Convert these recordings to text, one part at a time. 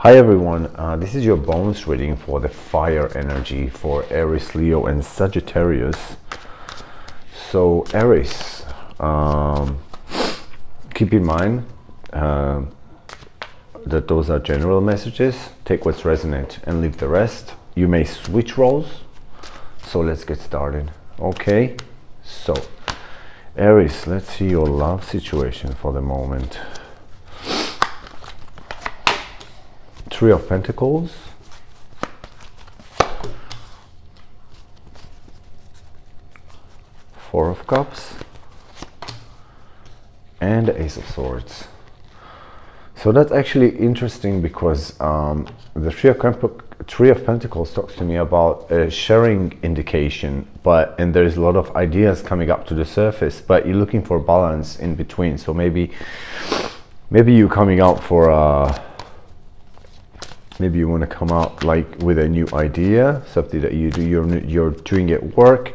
Hi everyone, this is your bonus reading for the fire energy for Aries, Leo and Sagittarius. So Aries, keep in mind that those are general messages. Take what's resonant and leave the rest. You may switch roles. So let's get started. Okay, so Aries, let's see your love situation for the moment. Three of Pentacles, Four of Cups, and the Ace of Swords. So that's actually interesting because the Three of Pentacles talks to me about a sharing indication, and there's a lot of ideas coming up to the surface, but you're looking for balance in between. So maybe you're coming out for maybe you want to come out like with a new idea, something that you're doing at work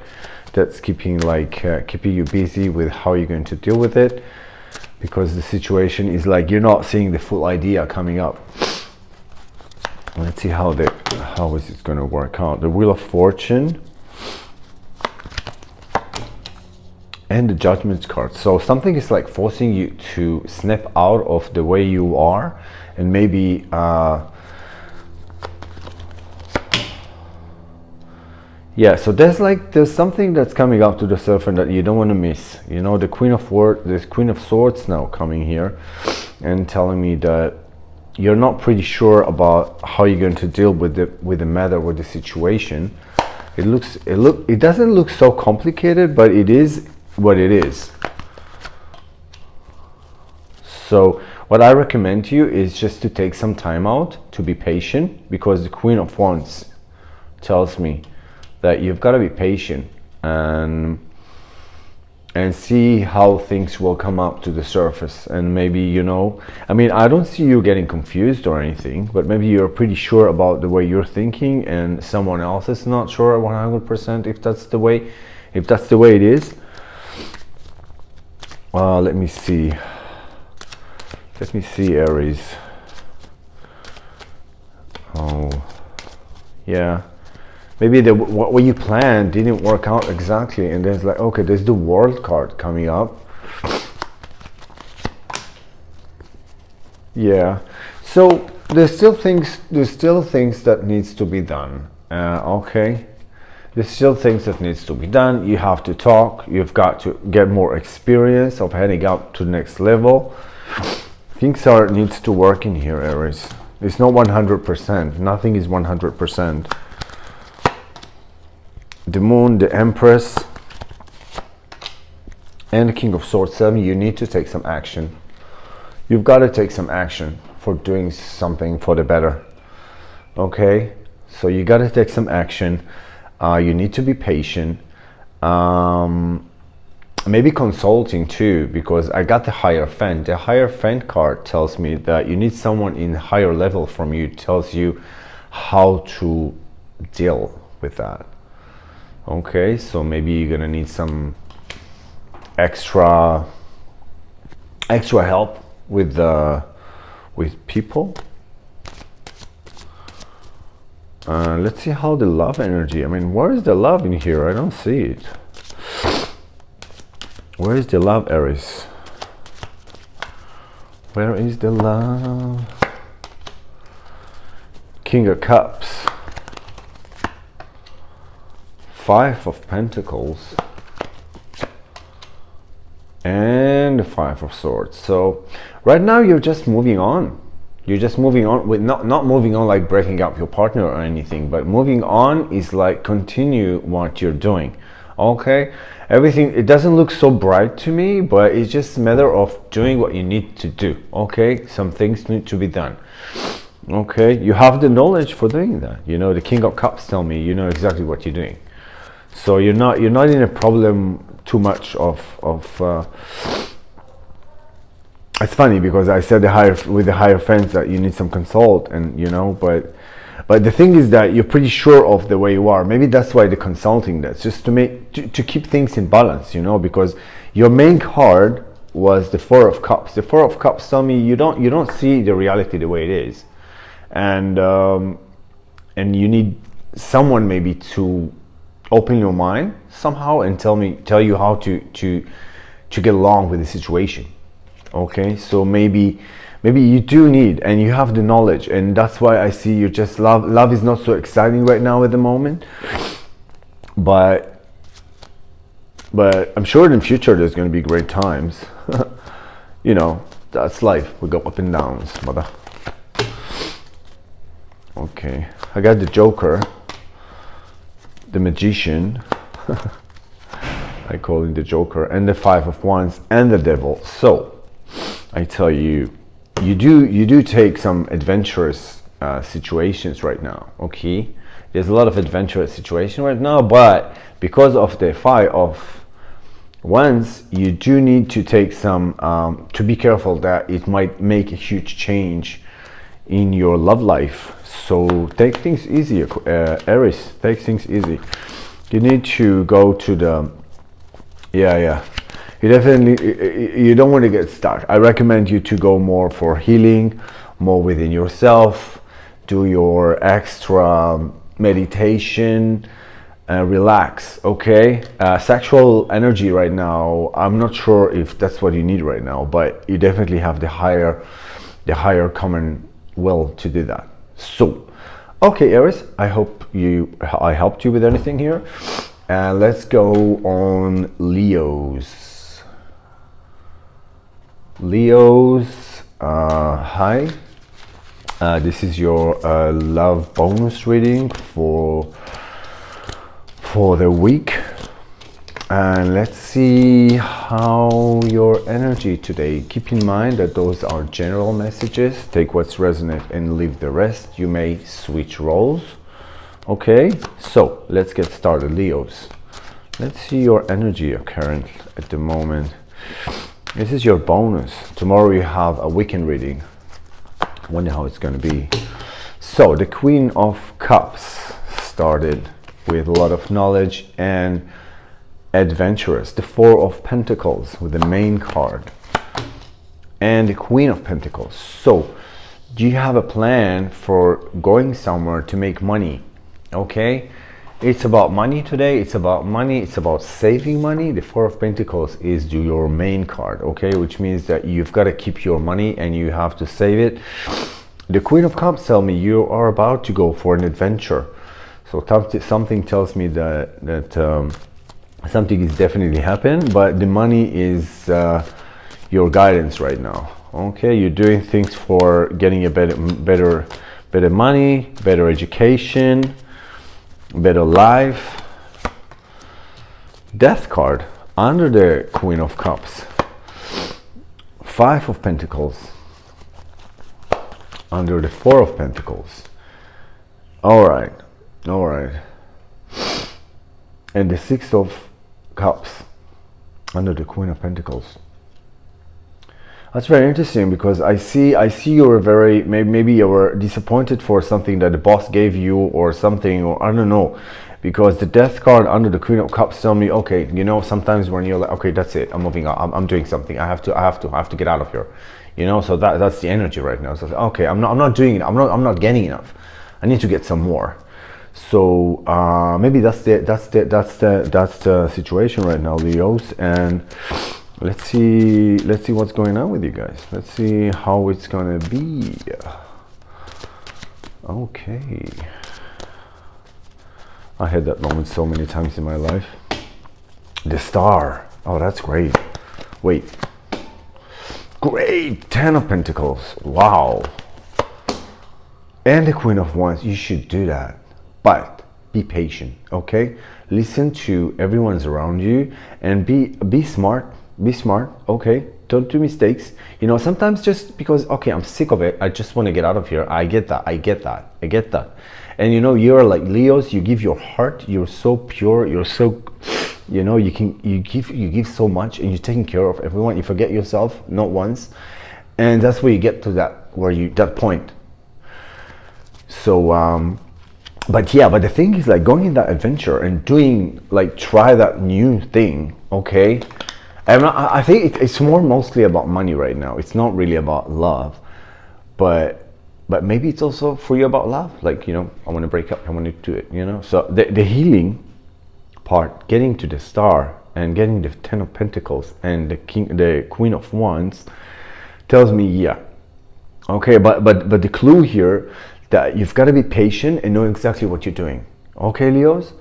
that's keeping you busy with how you're going to deal with it, because the situation is like you're not seeing the full idea coming up. Let's see how is it going to work out. The Wheel of Fortune and the Judgment card. So something is like forcing you to snap out of the way you are, and maybe yeah, so there's something that's coming up to the surface that you don't want to miss. You know, the Queen of Swords now coming here and telling me that you're not pretty sure about how you're going to deal with the matter, with the situation. It doesn't look so complicated, but it is what it is. So what I recommend to you is just to take some time out, to be patient, because the Queen of Wands tells me that you've got to be patient and see how things will come up to the surface. And maybe, you know, I mean, I don't see you getting confused or anything, but maybe you're pretty sure about the way you're thinking and someone else is not sure 100% if that's the way it is. Let me see, Aries. Oh yeah, maybe what you planned didn't work out exactly, and there's like, okay, there's the World card coming up. Yeah, so there's still things that needs to be done. Okay, there's still things that needs to be done. You have to talk. You've got to get more experience of heading up to the next level. Things needs to work in here, Aries. It's not 100%. Nothing is 100%. The Moon, the Empress, and the King of Swords tell me you need to take some action. You've got to take some action for doing something for the better. Okay, so you got to take some action. You need to be patient. Maybe consulting too, because I got the Hierophant. The Hierophant card tells me that you need someone in higher level from you, tells you how to deal with that. Okay, so maybe you're gonna need some extra help with people. Let's see how the love energy. I mean, where is the love in here? I don't see it. Where is the love, Aries? Where is the love? King of Cups, Five of Pentacles, and the Five of Swords. So right now you're just moving on. You're just moving on with not moving on like breaking up your partner or anything, but moving on is like continue what you're doing. Okay, everything, it doesn't look so bright to me, but it's just a matter of doing what you need to do. Okay, some things need to be done. Okay, you have the knowledge for doing that. You know, the King of Cups tell me you know exactly what you're doing. So you're not in a problem too much of it's funny because I said with the Hierophant that you need some consult, and you know, but the thing is that you're pretty sure of the way you are. Maybe that's why the consulting, that's just to keep things in balance, you know, because your main card was the Four of Cups. The Four of Cups tell me you don't see the reality the way it is. and you need someone maybe to open your mind somehow and tell you how to get along with the situation. Okay, so maybe you do need, and you have the knowledge, and that's why I see you just love is not so exciting right now at the moment, but I'm sure in the future there's going to be great times. You know, that's life. We go up and downs, mother. Okay, I got the Joker, the Magician. I call him the Joker, and the Five of Wands, and the Devil. So I tell you, you do take some adventurous situations right now. Okay, there's a lot of adventurous situation right now, but because of the Five of Wands, you do need to take some to be careful that it might make a huge change in your love life. So take things easy, Aries. Take things easy. You need to go to the you definitely, you don't want to get stuck. I recommend you to go more for healing, more within yourself, do your extra meditation, relax. Okay, sexual energy right now, I'm not sure if that's what you need right now, but you definitely have the higher common will to do that. So okay, Aries, I hope I helped you with anything here. Let's go on Leos. Hi, this is your love bonus reading for the week, and let's see how your energy today. Keep in mind that those are general messages. Take what's resonant and leave the rest. You may switch roles. Okay, so let's get started, Leos. Let's see your energy current at the moment. This is your bonus. Tomorrow you have a weekend reading. I wonder how it's going to be. So the Queen of Cups started with a lot of knowledge and adventurous. The Four of Pentacles with the main card, and the Queen of Pentacles. So do you have a plan for going somewhere to make money? Okay, it's about money today. It's about money. It's about saving money. The Four of Pentacles is your main card. Okay, which means that you've got to keep your money and you have to save it. The Queen of Cups tell me you are about to go for an adventure. So something tells me that something is definitely happening, but the money is your guidance right now. Okay, you're doing things for getting a better money, better education, better life. Death card under the Queen of Cups. Five of Pentacles under the Four of Pentacles. All right. And the Six of Cups under the Queen of Pentacles. That's very interesting, because I see you were very, maybe you were disappointed for something that the boss gave you or something, or I don't know, because the Death card under the Queen of Cups tell me, okay, you know, sometimes when you're like, okay, that's it, I'm moving on, I'm doing something, I have to get out of here, you know. So that's the energy right now. So okay, I'm not doing it, I'm not getting enough, I need to get some more. So maybe that's the situation right now, Leos. And let's see what's going on with you guys. Let's see how it's gonna be. Okay, I had that moment so many times in my life. The Star. Oh, that's great. Wait, great. Ten of Pentacles. Wow. And the Queen of Wands. You should do that, but be patient. Okay, listen to everyone's around you and be smart. Okay, don't do mistakes. You know, sometimes just because, okay, I'm sick of it, I just want to get out of here. I get that. And you know, you're like Leos, you give your heart, you're so pure, you're so, you know, you give so much, and you're taking care of everyone. You forget yourself not once, and that's where you get to that point. So but the thing is, like, going in that adventure and doing, like, try that new thing. Okay, I think it's mostly about money right now. It's not really about love, but but maybe it's also for you about love. Like, you know, I want to break up, I want to do it, you know. So the healing part, getting to the star and getting the 10 of Pentacles and the Queen of Wands tells me, yeah, okay, but the clue here, that you've got to be patient and know exactly what you're doing. Okay, Leos?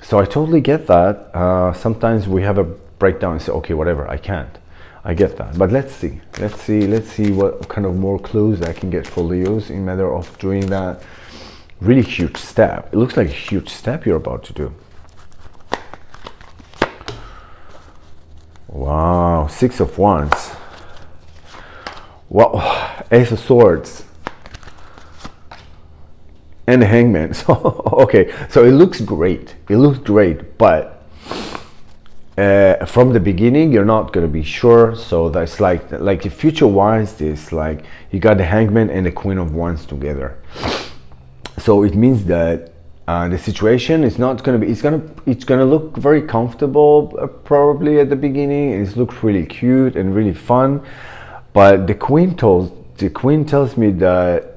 So I totally get that. Sometimes we have a breakdown and say, okay, whatever, I can't. I get that. But let's see what kind of more clues I can get for Leos in matter of doing that really huge step. It looks like a huge step you're about to do. Wow, 6 of Wands. Wow, Ace of Swords. And the Hangman. So okay, so it looks great. It looks great, but from the beginning you're not going to be sure. So that's like the future wise is like you got the Hangman and the Queen of Wands together. So it means that the situation is not going to be, it's going to look very comfortable probably at the beginning. It looks really cute and really fun, but the Queen tells me that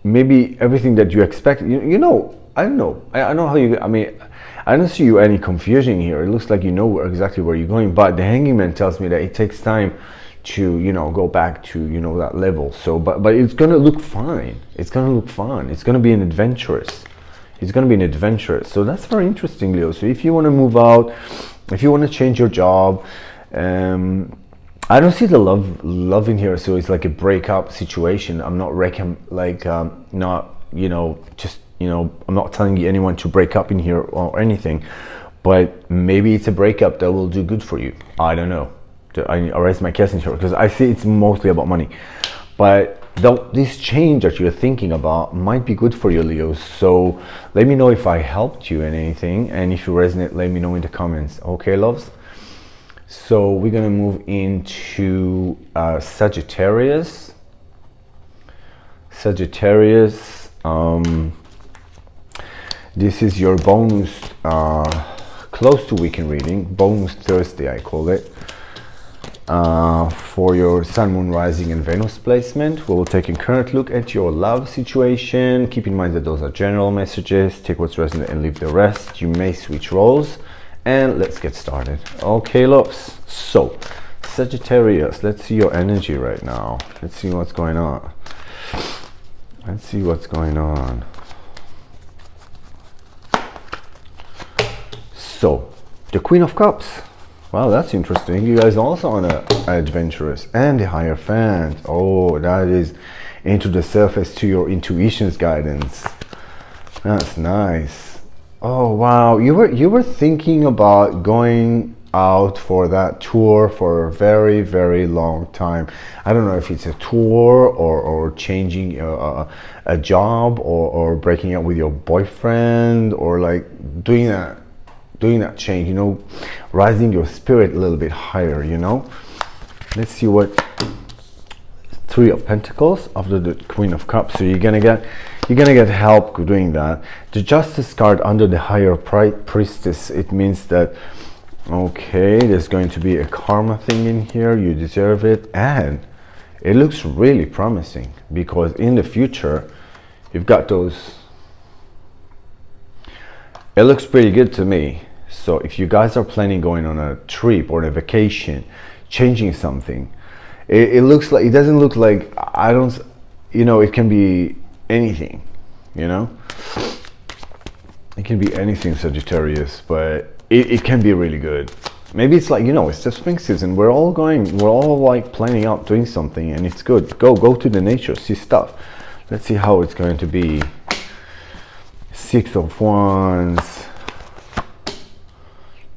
maybe everything that you expect, you know, I don't know. I know how you, I mean, I don't see you any confusion here. It looks like you know exactly where you're going, but the Hangman tells me that it takes time to, you know, go back to, you know, that level. So, but it's going to look fine. It's going to look fun. It's going to be an adventurous. It's going to be an adventurous. So that's very interesting, Leo. So if you want to move out, if you want to change your job, I don't see the love in here, so it's like a breakup situation. I'm not not, you know, just, you know, I'm not telling anyone to break up in here or anything, but maybe it's a breakup that will do good for you. I don't know. I raise my case in here because I see it's mostly about money, but this change that you're thinking about might be good for you, Leo. So let me know if I helped you in anything, and if you resonate, let me know in the comments. Okay, loves? So we're gonna move into Sagittarius. Sagittarius, this is your bonus, close to weekend reading, bonus Thursday I call it, for your Sun, Moon, Rising and Venus placement. We will take a current look at your love situation. Keep in mind that those are general messages. Take what's resonant and leave the rest. You may switch roles. And let's get started. Okay, loves. So, Sagittarius, let's see your energy right now. Let's see what's going on. Let's see what's going on. So, the Queen of Cups. Wow, that's interesting. You guys also on a adventurous and the Hierophant. Oh, that is into the surface to your intuition's guidance. That's nice. Oh wow, you were thinking about going out for that tour for a very, very long time. I don't know if it's a tour or changing a job or breaking up with your boyfriend, or like doing that change, you know, rising your spirit a little bit higher, you know. Let's see what 3 of Pentacles after the Queen of Cups. So you're gonna get help doing that. The Justice card under the Higher Priestess, it means that, okay, there's going to be a karma thing in here. You deserve it, and it looks really promising because in the future you've got those. It looks pretty good to me. So if you guys are planning going on a trip or a vacation, changing something, it looks like, it doesn't look like, I don't, you know, it can be anything, you know, it can be anything, Sagittarius, but it can be really good. Maybe it's like, you know, it's the spring season, we're all like planning out doing something, and it's good. Go to the nature, see stuff. Let's see how it's going to be. 6 of Wands,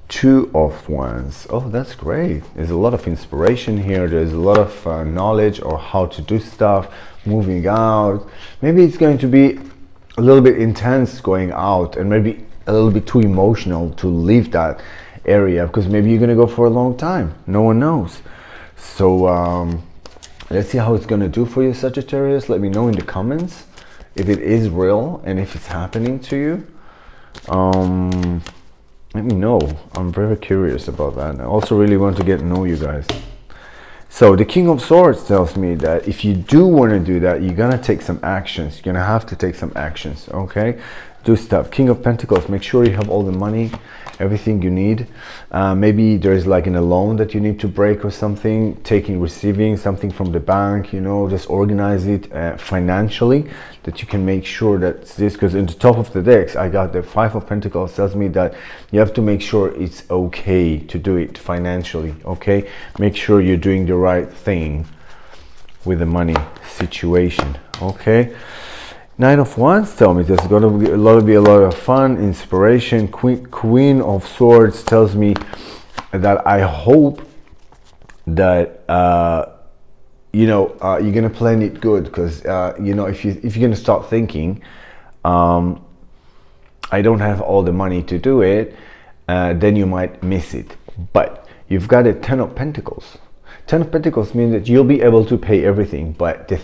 2 of Wands. Oh, that's great. There's a lot of inspiration here. There's a lot of knowledge or how to do stuff, moving out. Maybe it's going to be a little bit intense going out, and maybe a little bit too emotional to leave that area, because maybe you're going to go for a long time. No one knows. So let's see how it's going to do for you, Sagittarius. Let me know in the comments if it is real and if it's happening to you. Let me know. I'm very curious about that. I also really want to get to know you guys. So the King of Swords tells me that if you do want to do that, you're gonna take some actions. You're gonna have to take some actions, okay? Do stuff. King of Pentacles, make sure you have all the money, everything you need. Maybe there's like a loan that you need to break or something, receiving something from the bank, you know, just organize it financially, that you can make sure that this, because in the top of the decks, I got the Five of Pentacles, tells me that you have to make sure it's okay to do it financially, okay? Make sure you're doing the right thing with the money situation, okay? Nine of Wands tell me there's going to be a lot of fun, inspiration. Queen of Swords tells me that I hope that you know, you're gonna plan it good, because you know, if you're gonna start thinking I don't have all the money to do it, then you might miss it. But you've got a Ten of Pentacles. Ten of Pentacles means that you'll be able to pay everything, but the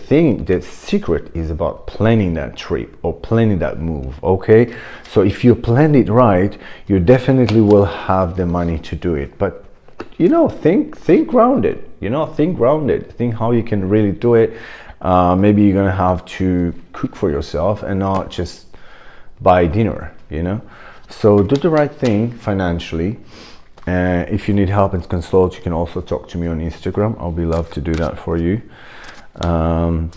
secret is about planning that trip or planning that move, okay? So if you plan it right, you definitely will have the money to do it. But you know, think grounded, you know, think grounded, think how you can really do it. Maybe you're gonna have to cook for yourself and not just buy dinner, you know? So do the right thing financially. If you need help and consult, you can also talk to me on Instagram. I'll be love to do that for you. Yeah.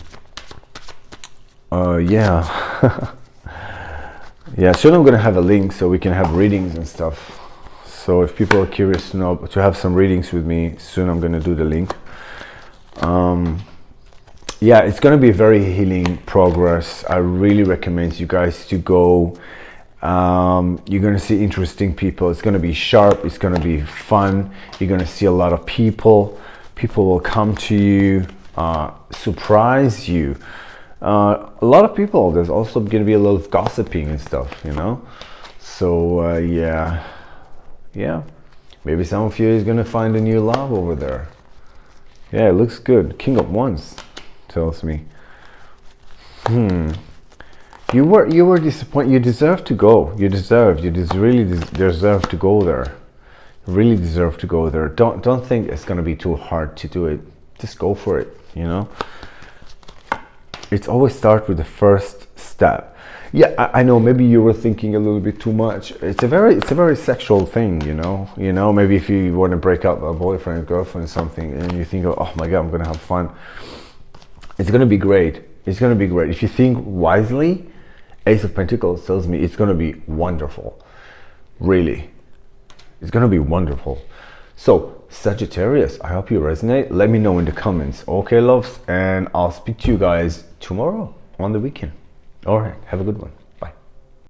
Yeah, soon I'm gonna have a link so we can have readings and stuff. So if people are curious to know, to have some readings with me, soon I'm gonna do the link. Yeah, it's gonna be a very healing progress. I really recommend you guys to go. You're gonna see interesting people. It's gonna be sharp, it's gonna be fun. You're gonna see a lot of people will come to you, surprise you. A lot of people. There's also gonna be a lot of gossiping and stuff, you know. So yeah, maybe some of you is gonna find a new love over there. Yeah, it looks good. King of Wands tells me you were disappointed. You deserve to go. Really deserve to go there. Really deserve to go there. Don't think it's gonna be too hard to do it. Just go for it, you know. It's always start with the first step. Yeah, I know maybe you were thinking a little bit too much. It's a very sexual thing, you know. Maybe if you want to break up a boyfriend, girlfriend, something, and you think, oh my god, I'm gonna have fun. It's gonna be great. It's gonna be great if you think wisely. Ace of Pentacles tells me it's gonna be wonderful. Really, it's gonna be wonderful. So Sagittarius, I hope you resonate. Let me know in the comments, okay, loves, and I'll speak to you guys tomorrow on the weekend. All right, have a good one.